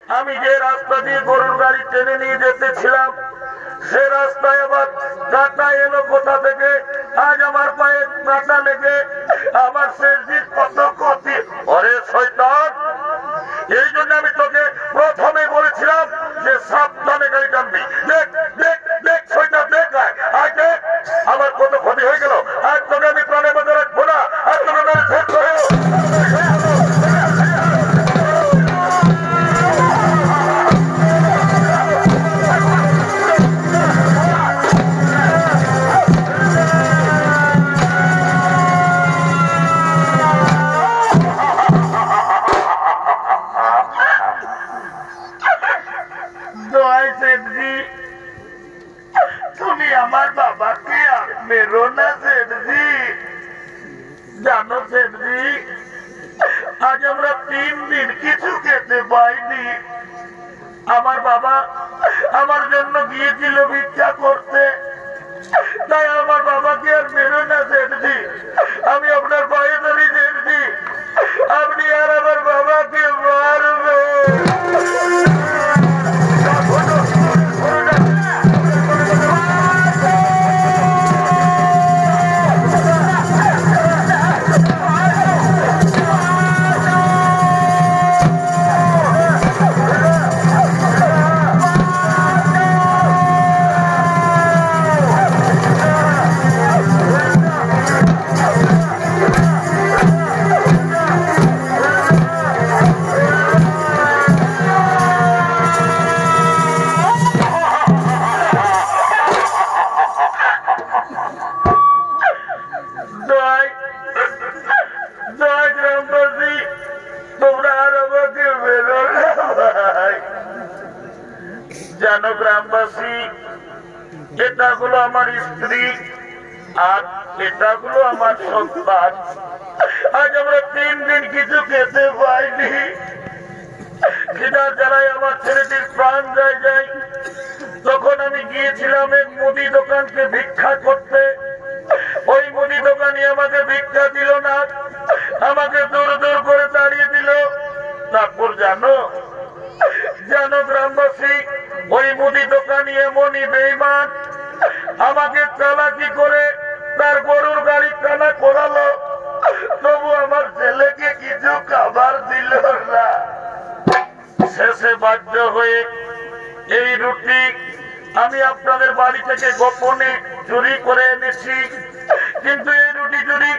আমি যে রাস্তা দিয়ে গরুর গাড়ি টেনে নিয়ে যেতেছিলাম সে রাস্তায় আবার কাঁটা এলো কোথা থেকে। আজ আমার পায়ে কাঁটা লেগে আমার শেষজির কত ক্ষতি। ওরে শয়তান, এই জন্য আমি তোকে প্রথমে বলেছিলাম যে সাবধানে গাড়ি টানবি। দেখ দেখ দেখ শয়তান, দেখ আজ দেখ আমার কত ক্ষতি হয়ে গেল। আজ তোকে আমি প্রাণে মধ্যে রাখবো না, আজ তোকে মেরে শেষ করে তুমি আমার বাবাকে আর মেরো না সেঠজি। জানো সেঠজি, আজ আমরা 3 দিন কিছু খেতে পাইনি। আমার বাবা আমার জন্য গিয়েছিল ভিক্ষা করতে, তাই আমার বাবাকে আর মেরো না সেঠজি। আমি আপনার পায়ে ধরি সেঠজি, আপনি আর আমার বাবাকে মারবেন। জানো গ্রামবাসী, এটা হলো আমার স্ত্রী আর এটা হলো আমার সন্তান। আজ আমরা 3 দিন কিছু খেতে পাইনি। খিদার জ্বালায় আমার ছেলেটির প্রাণ যায়। তখন আমি গিয়েছিলাম এক মুদি দোকানকে ভিক্ষা করতে। ওই মুদি দোকানি আমাকে ভিক্ষা দিল না, আমাকে দূর দূর করে তাড়িয়ে দিল। তারপর জানো গ্রামবাসী, ওই মুদি দোকানি এমনই বেঈমান, আমাকে চালাকি করে তার গরুর গাড়ি টানা করালো, তবু আমার ছেলেকে কিছু খাবার দিল না। শেষে বাধ্য হয়ে এই রুটি আমি আপনাদের বাড়ি থেকে গোপনে চুরি করে এনেছি। কিন্তু এই রুটি চুরি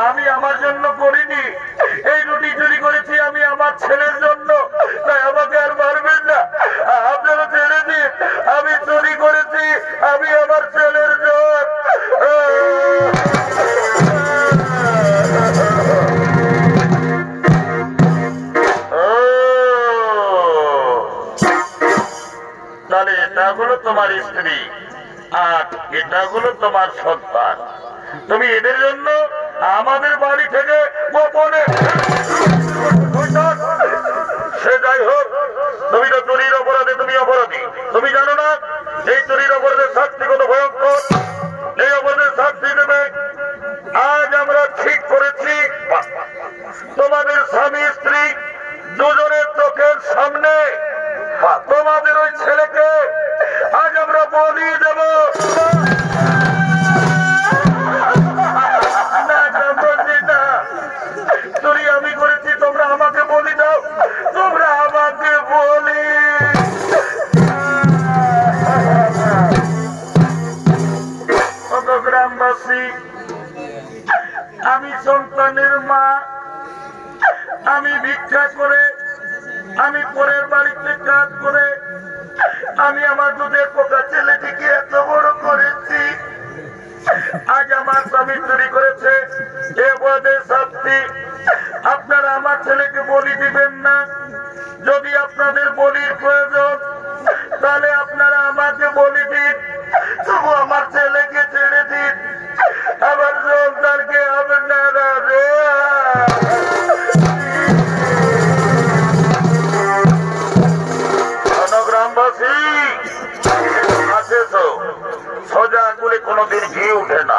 আমি আমার জন্য করিনি, এই রুটি চুরি করেছি আমি আমার ছেলের জন্য। তাই আমাকে আর মারবেন না, আপনারা ছেড়ে দিন। আমি চুরি করেছি, আমি আমার ছেলের জন্য। তাহলে এটা হলো তোমার স্ত্রী আর এটা হলো তোমার সন্তান। তুমি এদের জন্য আমাদের বাড়ি থেকে গোপনে, সে যাই হোক, তুমি তো চুরির অপরাধে তুমি অপরাধী। তুমি জানো না এই চুরির অপরাধের শাস্তি কত ভয়ঙ্কর? এই অপরাধের শাস্তি দেবে। আজ আমরা ঠিক করেছি তোমাদের স্বামী স্ত্রী দুজনের চোখের সামনে তোমাদের ওই ছেলেকে আজ আমরা বলি দেব। চুরি আমি করেছি, তোমরা আমাকে বলি দাও, তোমরা আমাকে বলি। গ্রামবাসী, আমি সন্তানের মা, আমি ভিক্ষা করে, আমি পরের বাড়িতে কাজ করে আমি আমার দুধের পোকা ছেলেটিকে এত বড় করেছি। আজ আমার স্বামী চুরি করেছে, এ অপরাধের শাস্তি। আপনারা আমার ছেলেকে বলি দিবেন না। যদি আপনাদের বলির প্রয়োজন তাহলে আপনারা আমাকে বলি দিন, তবু আমার ছেলেকে ছেড়ে দিন, আমার সন্তানকে আপনারা গ্রামবাসী আছে তো সোজা আঙ্গুলে কোনোদিন ঘি উঠে না।